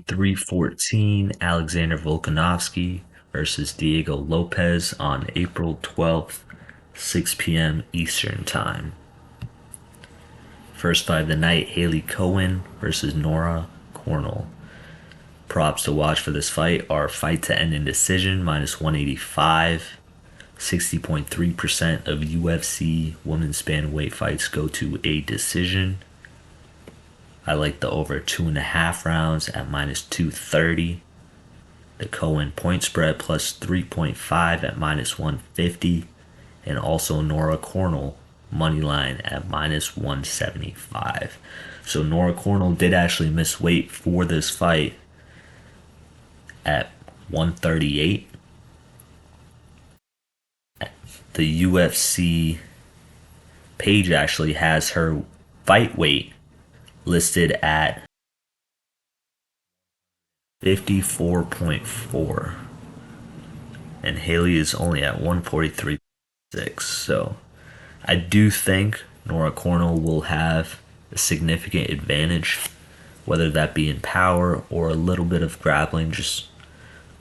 314, Alexander Volkanovski versus Diego Lopez on April 12th, 6 p.m. Eastern Time. First fight of the night, Haley Cohen versus Nora Cornell. Props to watch for this fight are fight to end in decision, minus 185. 60.3% of UFC women's bantamweight fights go to a decision. I like the over 2.5 rounds at minus 230. The Cohen point spread plus 3.5 at minus 150. And also Nora Cornell money line at minus 175. So Nora Cornell did actually miss weight for this fight at 138. The UFC page actually has her fight weight listed at 54.4, and Haley is only at 143.6. So I do think Nora Cornell will have a significant advantage, whether that be in power or a little bit of grappling, just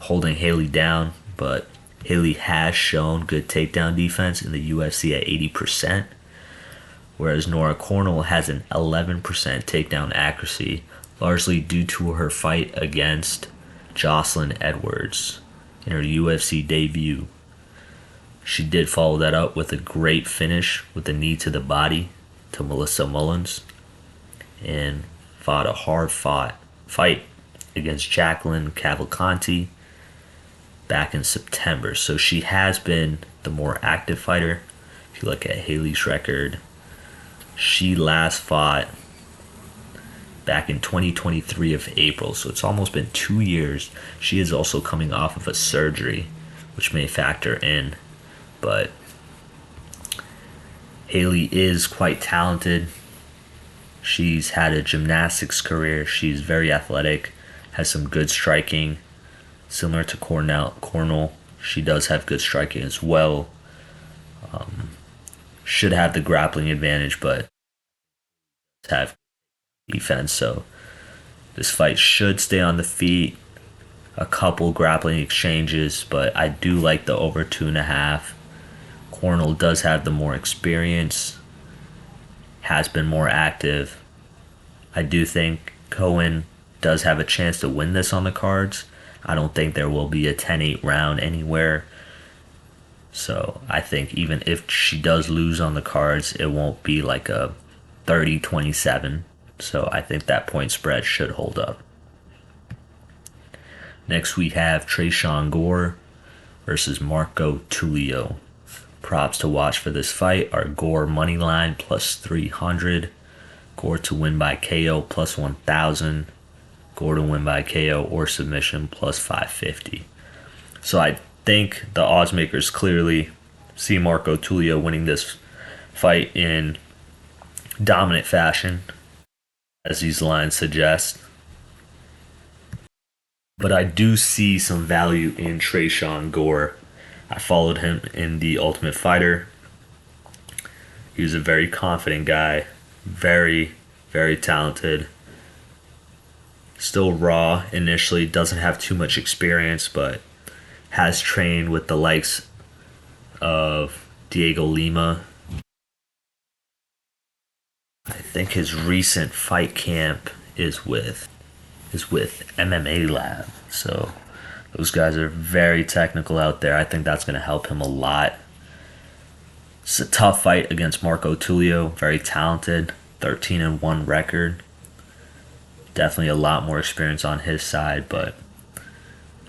holding Haley down. But Haley has shown good takedown defense in the UFC at 80%, whereas Nora Cornell has an 11% takedown accuracy, largely due to her fight against Jocelyn Edwards in her UFC debut. She did follow that up with a great finish with a knee to the body to Melissa Mullins, and fought a hard-fought fight against Jacqueline Cavalcanti back in September. So she has been the more active fighter. If you look at Haley's record, she last fought back in 2023 of April, so it's almost been 2 years. She is also coming off of a surgery, which may factor in, but Haley is quite talented. She's had a gymnastics career. She's very athletic, has some good striking. Similar to Cornell, she does have good striking as well. Should have the grappling advantage, but have defense. So this fight should stay on the feet. A couple grappling exchanges, but I do like the over 2.5. Cornell does have the more experience, has been more active. I do think Cohen does have a chance to win this on the cards. I don't think there will be a 10-8 round anywhere. So I think even if she does lose on the cards, it won't be like a 30-27. So I think that point spread should hold up. Next we have Tresean Gore versus Marco Tulio. Props to watch for this fight are Gore money line plus 300, Gore to win by KO plus 1,000, Gore to win by KO or submission plus 550. So I think the odds makers clearly see Marco Tulio winning this fight in dominant fashion, as these lines suggest. But I do see some value in Tresean Gore. I followed him in The Ultimate Fighter. He was a very confident guy, very, very talented. Still raw initially, doesn't have too much experience, but has trained with the likes of Diego Lima. I think his recent fight camp is with MMA Lab. So those guys are very technical out there. I think that's going to help him a lot. It's a tough fight against Marco Tulio, very talented, 13-1 record. Definitely a lot more experience on his side, but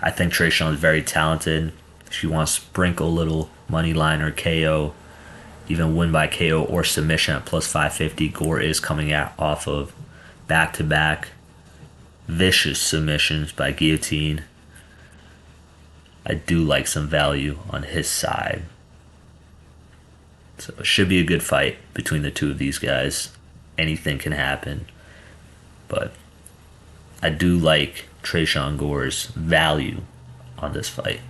I think Tresean is very talented. If you want to sprinkle a little money line or KO, even win by KO or submission at plus 550, Gore is coming out off of back-to-back vicious submissions by guillotine. I do like some value on his side. So it should be a good fight between the two of these guys. Anything can happen. But I do like Tresean Gore's value on this fight.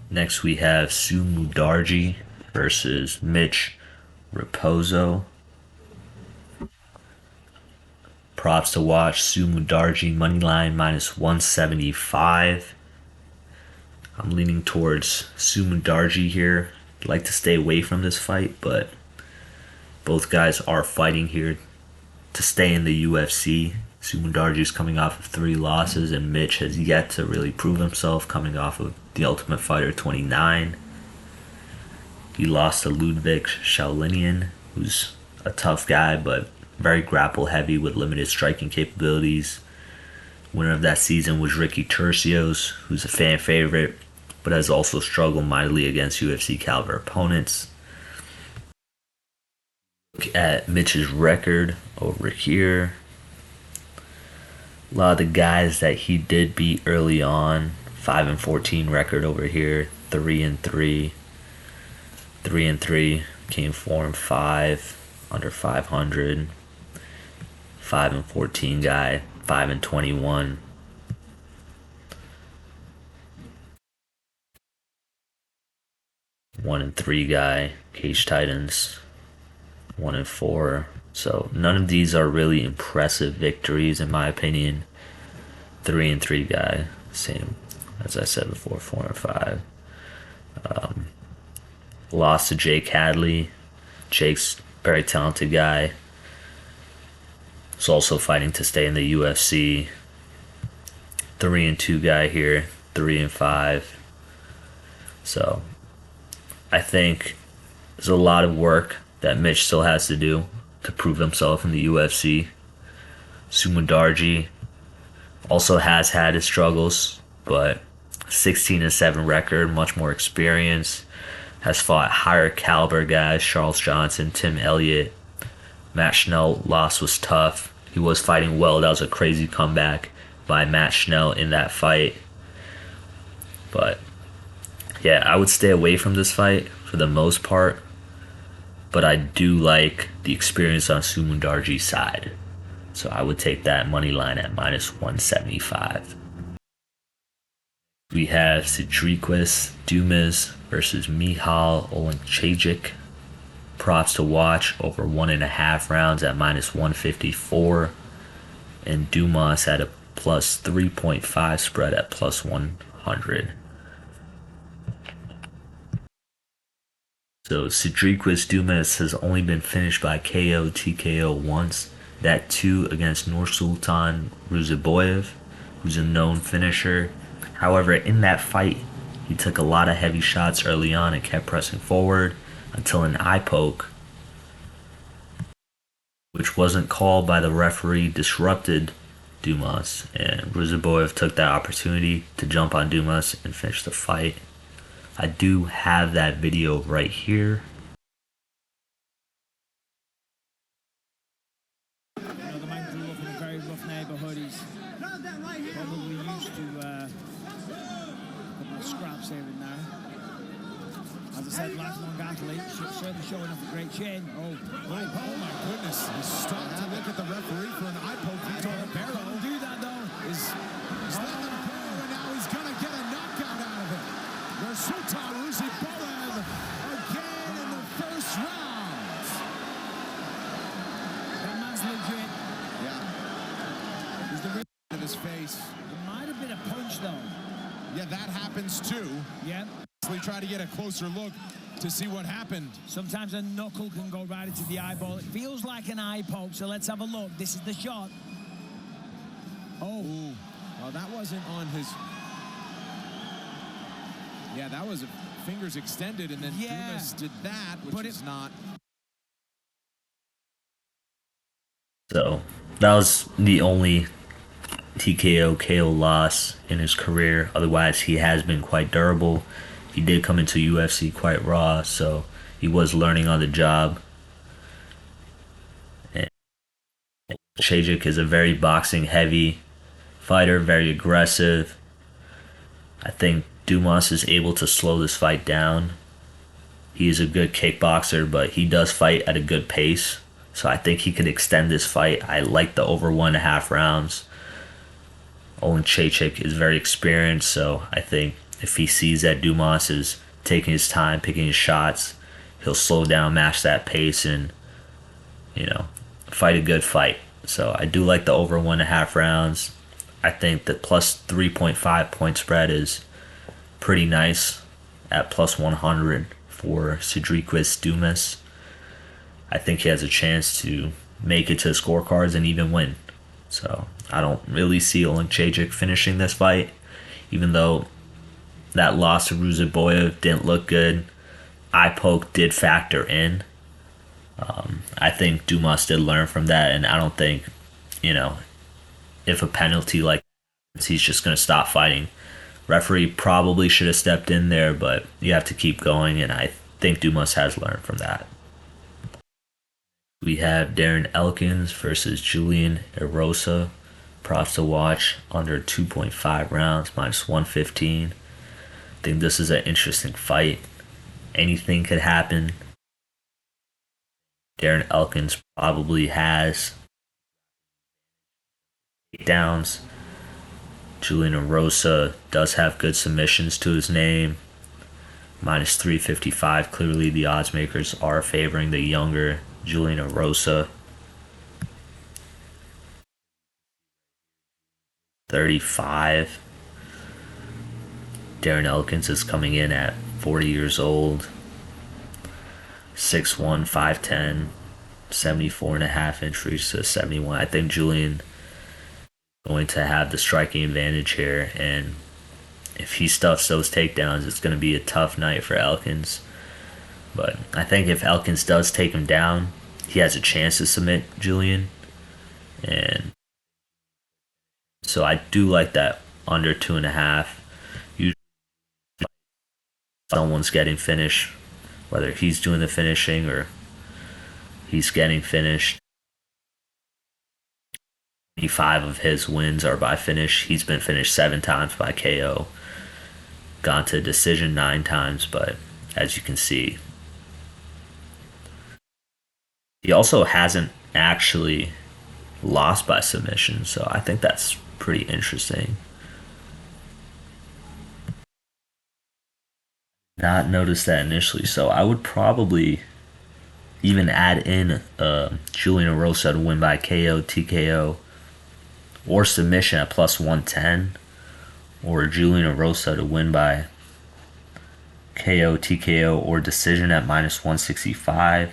Next we have Su Mudaerji versus Mitch Raposo. props to watch. Sumudarji moneyline minus 175. I'm leaning towards Sumudarji here. I'd like to stay away from this fight, but both guys are fighting here to stay in the UFC. Sumudarji is coming off of 3 losses, and Mitch has yet to really prove himself, coming off of The Ultimate Fighter 29. He lost to Ludwig Shaolinian, who's a tough guy, but very grapple heavy with limited striking capabilities. Winner of that season was Ricky Tercios, who's a fan favorite, but has also struggled mightily against UFC caliber opponents. Look at Mitch's record over here. A lot of the guys that he did beat early on, 5-14 record over here, 3-3, 3-3, came 4-5, under 500, 5-14 guy, 5-21. 1-3 guy, Cage Titans, 1-4. So none of these are really impressive victories in my opinion. 3-3 guy, same as I said before, 4-5. Lost to Jake Hadley. Jake's very talented guy. He's also fighting to stay in the UFC. 3-2 guy here, 3-5. So I think there's a lot of work that Mitch still has to do to prove himself in the UFC. Sumudarji also has had his struggles, but 16-7 record, much more experience. Has fought higher caliber guys, Charles Johnson, Tim Elliott. Matt Schnell loss was tough. He was fighting well. That was a crazy comeback by Matt Schnell in that fight. But yeah, I would stay away from this fight for the most part. But I do like the experience on Sumudarji's side. So I would take that money line at minus 175. We have Sidriquis Dumas versus Michal Oleksiejczuk. Props to watch, over 1.5 rounds at minus 154. And Dumas at a plus 3.5 spread at plus 100. So Sidriquis Dumas has only been finished by KO, TKO once. That too against Nursultan Ruziboyev, who's a known finisher. However, in that fight, he took a lot of heavy shots early on and kept pressing forward until an eye poke, which wasn't called by the referee, disrupted Dumas. And Ruziboyev took that opportunity to jump on Dumas and finish the fight. I do have that video right here. The man grew up in a very rough neighbourhood. He's probably used to a couple of scraps here and there. As I said, lifelong athlete, certainly showing off a great chin. Oh my goodness. He's stopped to look at the referee for an eye poke. Victor Ribeiro will do that though. He's letting him go, and now he's going to get a knockout out of it. Nursultan Ruziboyev again in the first round. That man's legit. Yeah. He's the real of his face. It might have been a punch though. Yeah, that happens too. Yeah. We try to get a closer look to see what happened. Sometimes a knuckle can go right into the eyeball. It feels like an eye poke, so let's have a look. This is the shot. Oh. Well, that wasn't on his... Yeah, that was fingers extended, and then Dumas did that, which is not... So that was the only TKO KO loss in his career. Otherwise, he has been quite durable. He did come into UFC quite raw, so he was learning on the job. And Oleksiejczuk is a very boxing heavy fighter, very aggressive. I think Dumas is able to slow this fight down. He is a good kickboxer, but he does fight at a good pace. So I think he could extend this fight. I like the over 1.5 rounds. Oleksiejczuk is very experienced, so I think if he sees that Dumas is taking his time, picking his shots, he'll slow down, match that pace, and, fight a good fight. So I do like the over 1.5 rounds. I think that plus 3.5 point spread is pretty nice at plus 100 for Cedriquez Dumas. I think he has a chance to make it to the scorecards and even win. So I don't really see Oleksiejczuk finishing this fight, even though that loss to Ruziboyev didn't look good. Eye poke did factor in. I think Dumas did learn from that, and I don't think, you know, if a penalty like he's just going to stop fighting. Referee probably should have stepped in there, but you have to keep going, and I think Dumas has learned from that. We have Darren Elkins versus Julian Erosa. Props to watch under 2.5 rounds, minus 115. I think this is an interesting fight. Anything could happen. Darren Elkins probably has takedowns. Julian Erosa does have good submissions to his name. Minus 355. Clearly, the odds makers are favoring the younger Julian Erosa. 35. Darren Elkins is coming in at 40 years old. 6'1", 5'10", 74.5-inch reach to 71. I think Julian going to have the striking advantage here, and if he stuffs those takedowns, it's going to be a tough night for Elkins. But I think if Elkins does take him down, he has a chance to submit Julian, and so I do like that under 2.5. Usually, someone's getting finished, whether he's doing the finishing or he's getting finished. 25 of his wins are by finish. He's been finished 7 times by KO. Gone to decision 9 times, but as you can see, he also hasn't actually lost by submission, so I think that's pretty interesting. Not noticed that initially, so I would probably even add in Julian Erosa to win by KO, TKO, or submission at plus 110, or Julian Erosa to win by KO, TKO, or decision at minus 165.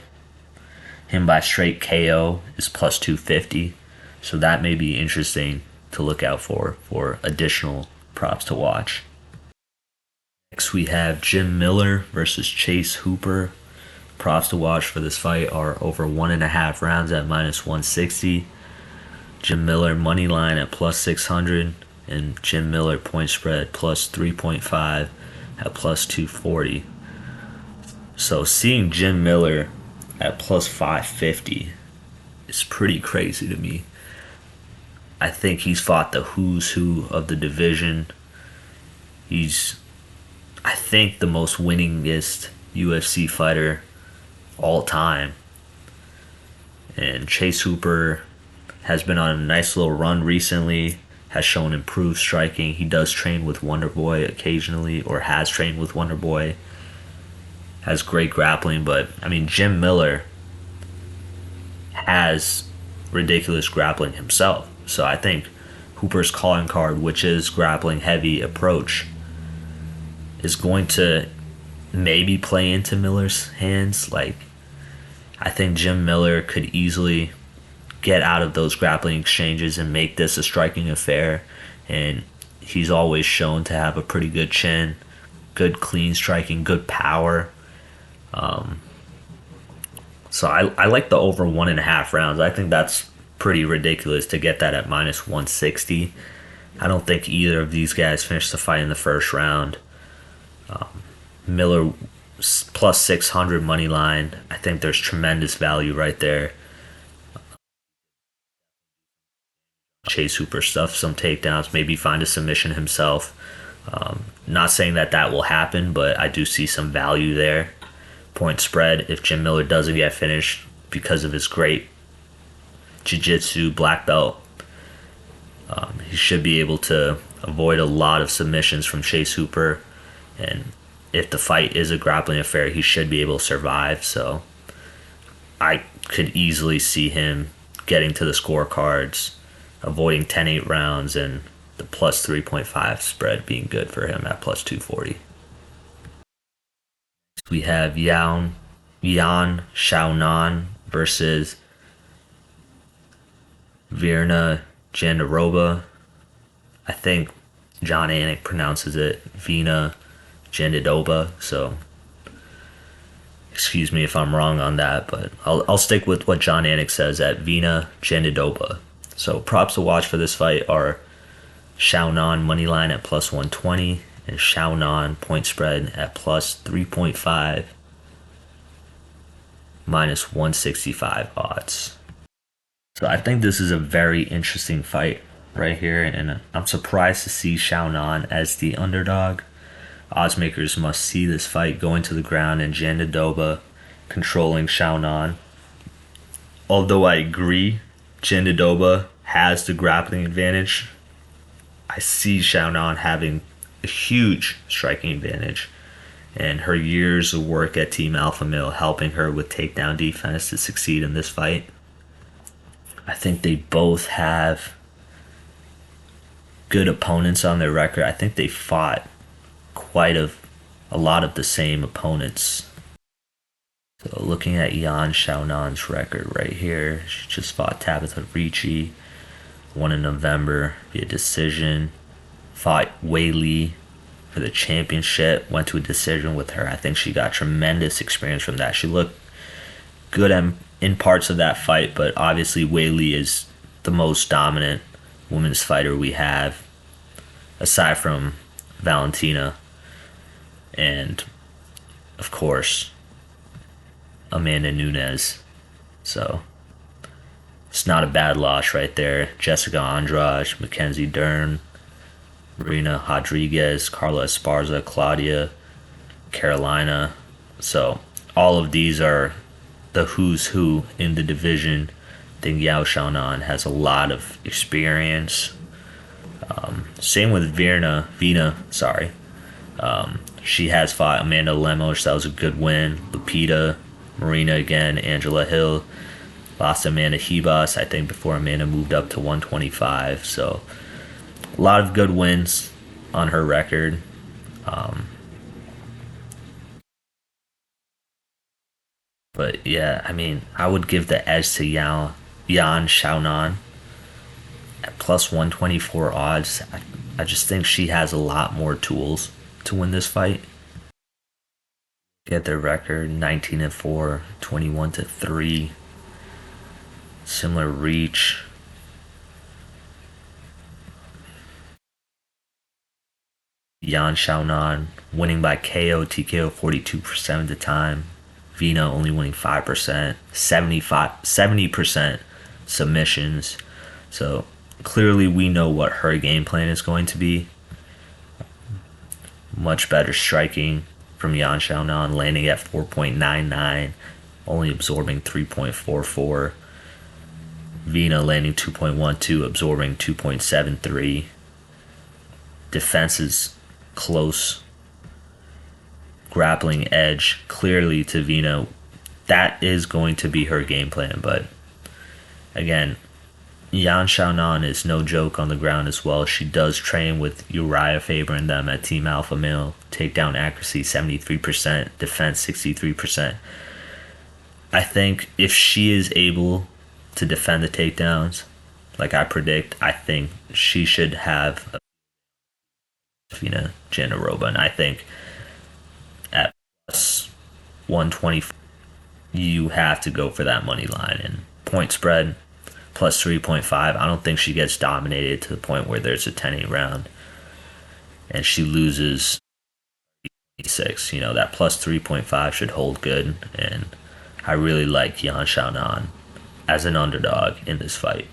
Him by straight KO is plus 250, so that may be interesting to look out for additional props to watch. Next we have Jim Miller versus Chase Hooper. Props to watch for this fight are over 1.5 rounds at minus 160. Jim Miller money line at plus 600, and Jim Miller point spread plus 3.5 at plus 240. So seeing Jim Miller at plus 550 is pretty crazy to me. I think he's fought the who's who of the division. He's, I think, the most winningest UFC fighter all time. And Chase Hooper has been on a nice little run recently, has shown improved striking. He does train with Wonderboy occasionally, or has trained with Wonderboy. Has great grappling, but I mean, Jim Miller has ridiculous grappling himself. So I think Hooper's calling card, which is grappling heavy approach, is going to maybe play into Miller's hands. Like, I think Jim Miller could easily get out of those grappling exchanges and make this a striking affair. And he's always shown to have a pretty good chin, good clean striking, good power. So I like the over 1.5 rounds. I think that's pretty ridiculous to get that at minus 160. I don't think either of these guys finished the fight in the first round. Miller plus 600 money line. I think there's tremendous value right there. Chase Hooper stuff some takedowns, maybe find a submission himself. Not saying that will happen, but I do see some value there. Point spread, if Jim Miller doesn't get finished because of his great jiu-jitsu black belt, he should be able to avoid a lot of submissions from Chase Hooper. And if the fight is a grappling affair, he should be able to survive. So I could easily see him getting to the scorecards, avoiding 10-8 rounds, and the plus 3.5 spread being good for him at plus 240. We have Yan Xiaonan versus Virna Jandiroba. I think John Anik pronounces it Vina Jandiroba, so excuse me if I'm wrong on that, but I'll stick with what John Anik says at Vina Jandiroba. So props to watch for this fight are Xiaonan moneyline at plus 120 and Xiaonan point spread at plus 3.5 minus 165 odds. So I think this is a very interesting fight right here, and I'm surprised to see Xiaonan as the underdog. Odds makers must see this fight going to the ground and Jandiroba controlling Xiaonan. Although I agree Jandiroba has the grappling advantage, I see Xiaonan having a huge striking advantage, and her years of work at Team Alpha Male helping her with takedown defense to succeed in this fight. I think they both have good opponents on their record. I think they fought quite a lot of the same opponents. So looking at Yan Xiaonan's record right here, she just fought Tabitha Ricci, won in November via decision, fought Wei Li for the championship, went to a decision with her. I think she got tremendous experience from that. She looked good in parts of that fight, but obviously Wei Li is the most dominant women's fighter we have, aside from Valentina and, of course, Amanda Nunes. So it's not a bad loss right there. Jessica Andrade, Mackenzie Dern, Marina Rodriguez, Carla Esparza, Claudia Carolina. So all of these are the who's who in the division. I think Yao Xiaonan has a lot of experience. Same with Vina. She has fought Amanda Lemos. That was a good win. Lupita, Marina again, Angela Hill. Lost Amanda Hebas, I think, before Amanda moved up to 125. So a lot of good wins on her record. But yeah, I mean, I would give the edge to Yan Xiaonan at plus 124 odds. I just think she has a lot more tools to win this fight. Get their record 19-4, 21-3. Similar reach. Yan Xiaonan winning by KO, TKO 42% of the time. Vina only winning 5%, 70% submissions. So clearly we know what her game plan is going to be. Much better striking from Yan Xiaonan, landing at 4.99, only absorbing 3.44. Vina landing 2.12, absorbing 2.73. Defense is close. Grappling edge clearly to Vina. That is going to be her game plan, but again, Yan Xiaonan is no joke on the ground as well. She does train with Uriah Faber and them at Team Alpha Male. Takedown accuracy 73%, defense 63%. I think if she is able to defend the takedowns, like I predict, I think she should have Vina Jandiroba, and I think at plus 120 you have to go for that money line. And point spread plus 3.5, I don't think she gets dominated to the point where there's a 10-8 round and she loses 6. That plus 3.5 should hold good, and I really like Yan Xiaonan as an underdog in this fight.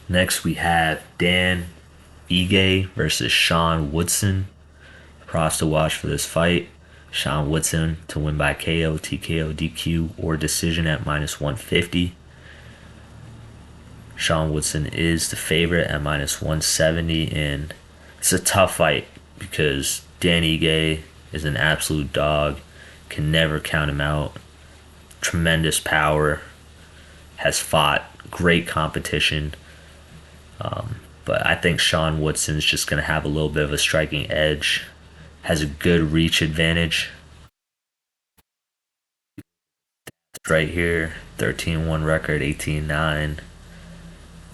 Next we have Dan Ige versus Sean Woodson. Props to watch for this fight. Sean Woodson to win by KO, TKO, DQ, or decision at minus 150. Sean Woodson is the favorite at minus 170, and it's a tough fight because Dan Ige is an absolute dog. Can never count him out. Tremendous power. Has fought great competition. But I think Sean Woodson's just going to have a little bit of a striking edge. Has a good reach advantage. Right here, 13-1 record, 18-9,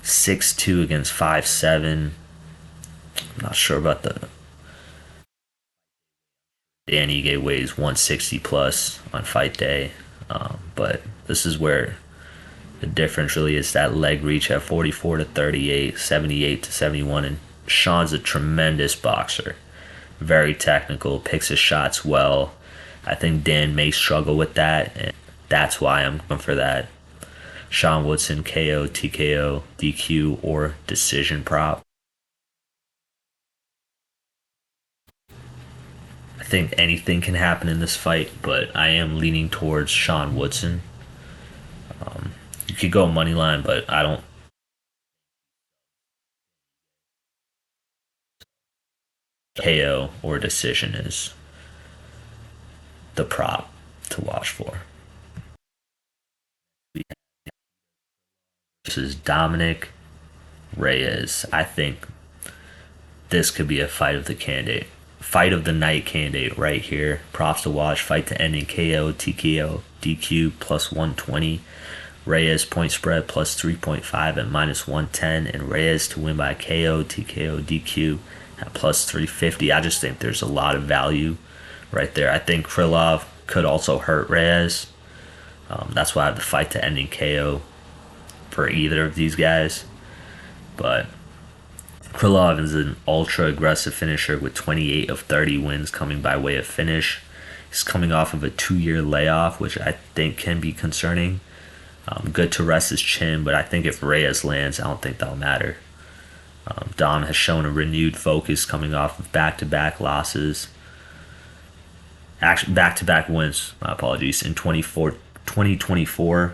6-2 against 5-7. I'm not sure about the Danny Gay weighs 160 plus on fight day. But this is where the difference really is that leg reach at 44 to 38, 78 to 71. And Sean's a tremendous boxer. Very technical, picks his shots well. I think Dan may struggle with that, and that's why I'm going for that. Sean Woodson KO, TKO, DQ, or decision prop. I think anything can happen in this fight, but I am leaning towards Sean Woodson. You could go money line, but I don't. KO or decision is the prop to watch for. This is Dominic Reyes. I think this could be a fight of the night candidate right here. Props to watch. Fight to end in KO, TKO, DQ plus 120. Reyes point spread plus 3.5 at minus 110, and Reyes to win by KO, TKO, DQ at plus 350. I just think there's a lot of value right there. I think Krylov could also hurt Reyes. That's why I have the fight to end in KO for either of these guys. But Krylov is an ultra aggressive finisher with 28 of 30 wins coming by way of finish. He's coming off of a 2-year layoff, which I think can be concerning. Good to rest his chin, but I think if Reyes lands, I don't think that'll matter. Dom has shown a renewed focus coming off of back-to-back losses. Actually, back-to-back wins, my apologies, in 2024.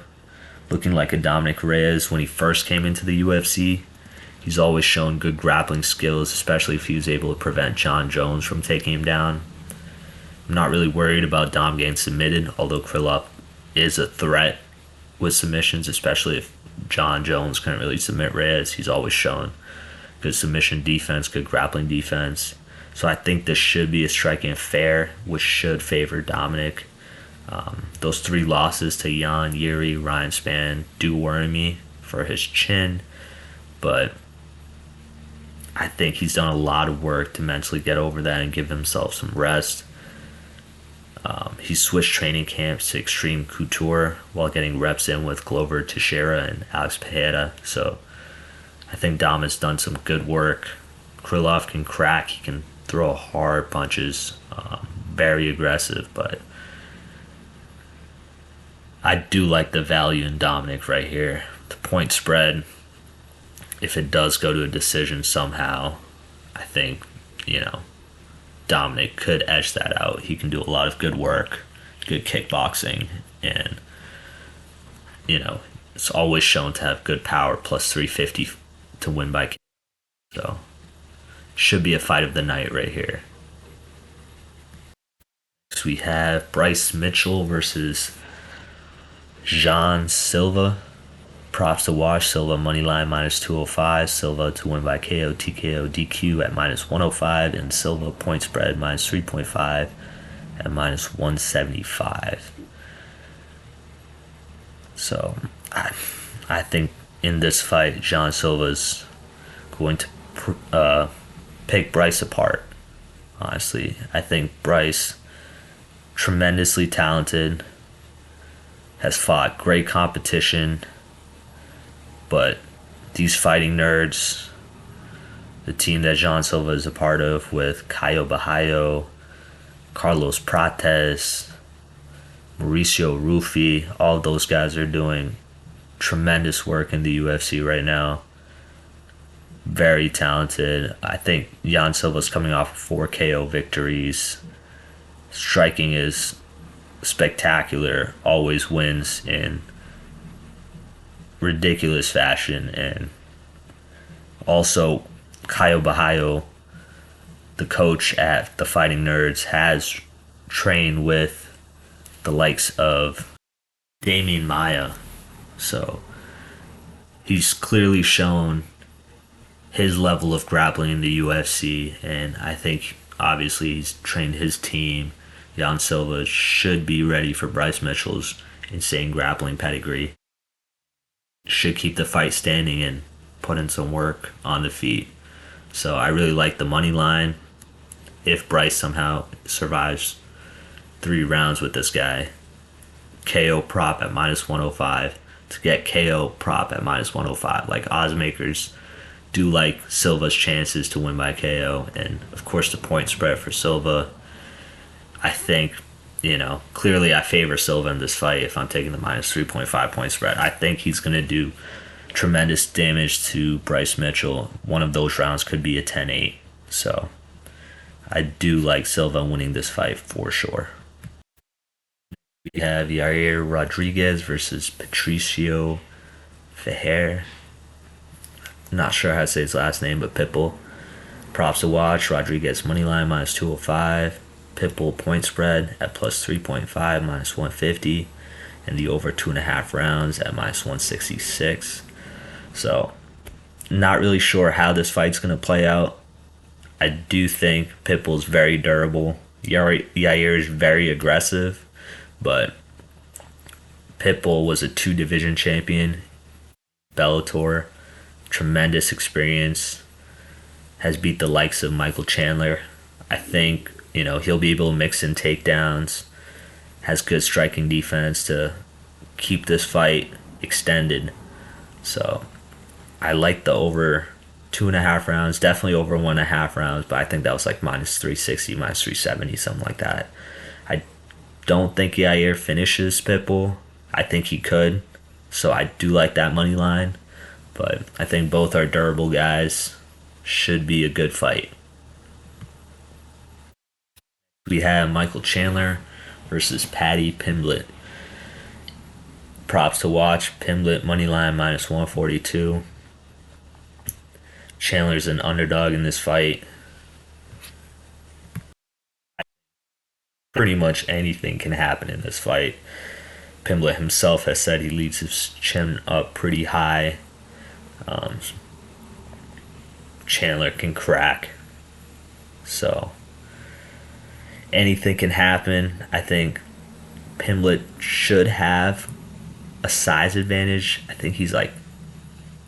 Looking like a Dominic Reyes when he first came into the UFC. He's always shown good grappling skills, especially if he was able to prevent John Jones from taking him down. I'm not really worried about Dom getting submitted, although Krylov is a threat with submissions, especially if John Jones couldn't really submit Reyes. He's always shown good submission defense, good grappling defense. So I think this should be a striking affair, which should favor Dominic. Those 3 losses to Jan, Yuri, Ryan Spann do worry me for his chin, but I think he's done a lot of work to mentally get over that and give himself some rest. He switched training camps to Extreme Couture while getting reps in with Glover Teixeira and Alex Pereira. So I think Dom has done some good work. Krylov can crack. He can throw hard punches. Very aggressive, but I do like the value in Dominic right here. The point spread, if it does go to a decision somehow, I think, Dominic could edge that out. He can do a lot of good work, good kickboxing, and, it's always shown to have good power, plus 350 to win by KO. So, should be a fight of the night right here. So we have Bryce Mitchell versus Jean Silva. Props to watch. Silva moneyline minus 205. Silva to win by KO, TKO, DQ at minus 105. And Silva point spread minus 3.5 at minus 175. So I think in this fight, Jean Silva's going to pick Bryce apart. Honestly, I think Bryce, tremendously talented, has fought great competition, but these fighting nerds, the team that Jean Silva is a part of with Caio Bahayo, Carlos Prates, Mauricio Ruffi, all of those guys are doing tremendous work in the UFC right now. Very talented. I think Jan Silva's coming off 4 KO victories. Striking is spectacular. Always wins in ridiculous fashion. And also, Caio Bahayo, the coach at the Fighting Nerds, has trained with the likes of Damian Maia. So he's clearly shown his level of grappling in the UFC, and I think obviously he's trained his team. Jan Silva should be ready for Bryce Mitchell's insane grappling pedigree. Should keep the fight standing and put in some work on the feet. So I really like the money line. If Bryce somehow survives 3 rounds with this guy, KO prop at minus 105. To get KO prop at minus 105. Like, odds makers do like Silva's chances to win by KO, and of course the point spread for Silva. I think, clearly I favor Silva in this fight if I'm taking the minus 3.5 point spread. I think he's going to do tremendous damage to Bryce Mitchell. One of those rounds could be a 10-8. So I do like Silva winning this fight for sure. We have Yair Rodriguez versus Patricio Ferreira. Not sure how to say his last name, but Pitbull. Props to watch. Rodriguez moneyline minus 205. Pitbull point spread at plus 3.5 minus 150. And the over 2.5 rounds at minus 166. So, not really sure how this fight's going to play out. I do think Pitbull's very durable. Yair is very aggressive. But Pitbull was a 2 division champion. Bellator. Tremendous experience. Has beat the likes of Michael Chandler. I think, he'll be able to mix in takedowns. Has good striking defense to keep this fight extended. So I like the over 2.5 rounds. Definitely over 1.5 rounds. But I think that was like minus 360, minus 370, something like that. I don't think Yair finishes Pitbull. I think he could. So I do like that money line. But I think both are durable guys. Should be a good fight. We have Michael Chandler versus Paddy Pimblett. Props to watch. Pimblett moneyline minus 142. Chandler's an underdog in this fight. Pretty much anything can happen in this fight. Pimblett himself has said he leaves his chin up pretty high. Chandler can crack. So anything can happen. I think Pimblett should have a size advantage. I think he's like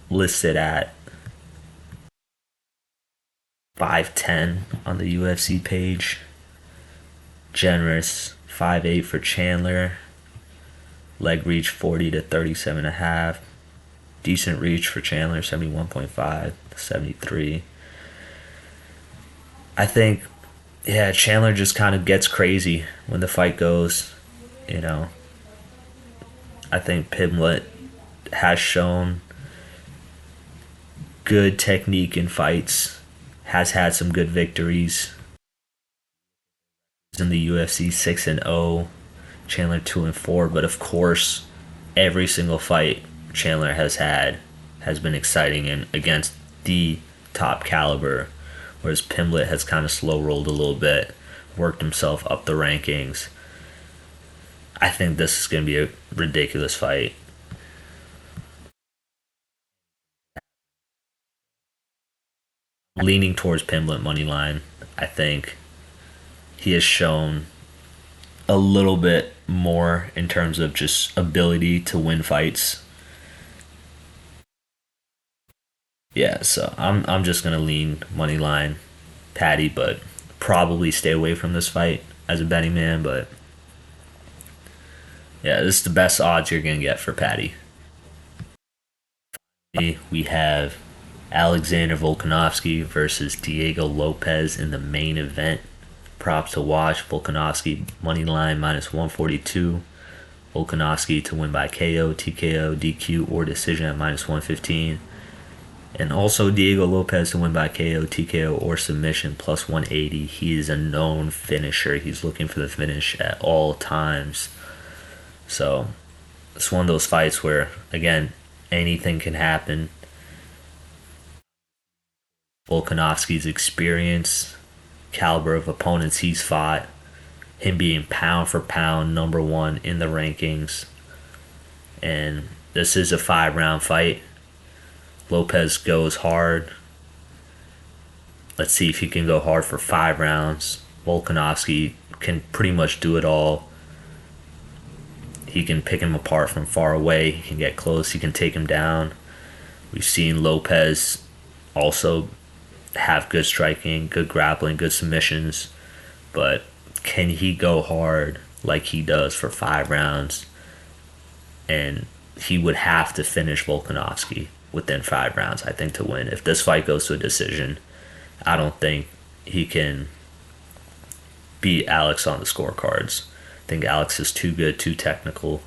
listed at 5'10" on the UFC page. Generous 5'8" for Chandler. Leg reach 40 to 37.5. Decent reach for Chandler, 71.5 to 73. I think, Chandler just kind of gets crazy when the fight goes. I think Pimblett has shown good technique in fights, has had some good victories. In the UFC 6-0, Chandler 2-4, but of course, every single fight Chandler has had has been exciting and against the top caliber, whereas Pimblett has kind of slow rolled a little bit, worked himself up the rankings. I think this is going to be a ridiculous fight. Leaning towards Pimblett money line. I think he has shown a little bit more in terms of just ability to win fights. Yeah, so I'm just gonna lean money line Paddy, but probably stay away from this fight as a betting man. But yeah, this is the best odds you're gonna get for Paddy. We have Alexander Volkanovski versus Diego Lopez in the main event. Props to watch. Volkanovski money line minus 142. Volkanovski to win by KO, TKO, DQ, or decision at minus 115. And also Diego Lopez to win by KO, TKO, or submission plus 180. He is a known finisher. He's looking for the finish at all times. So it's one of those fights where, again, anything can happen. Volkanovski's experience, caliber of opponents he's fought, him being pound for pound #1 in the rankings. And this is a 5-round fight. Lopez goes hard. Let's see if he can go hard for 5 rounds. Volkanovski can pretty much do it all. He can pick him apart from far away. He can get close. He can take him down. We've seen Lopez also have good striking, good grappling, good submissions. But can he go hard like he does for 5 rounds? And he would have to finish Volkanovski within 5 rounds, I think, to win. If this fight goes to a decision, I don't think he can beat Alex on the scorecards. I think Alex is too good, too technical.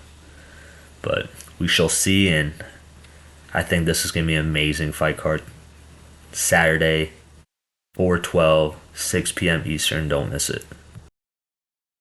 But we shall see, and I think this is going to be an amazing fight card. Saturday, 4/12, 6 p.m. Eastern. Don't miss it.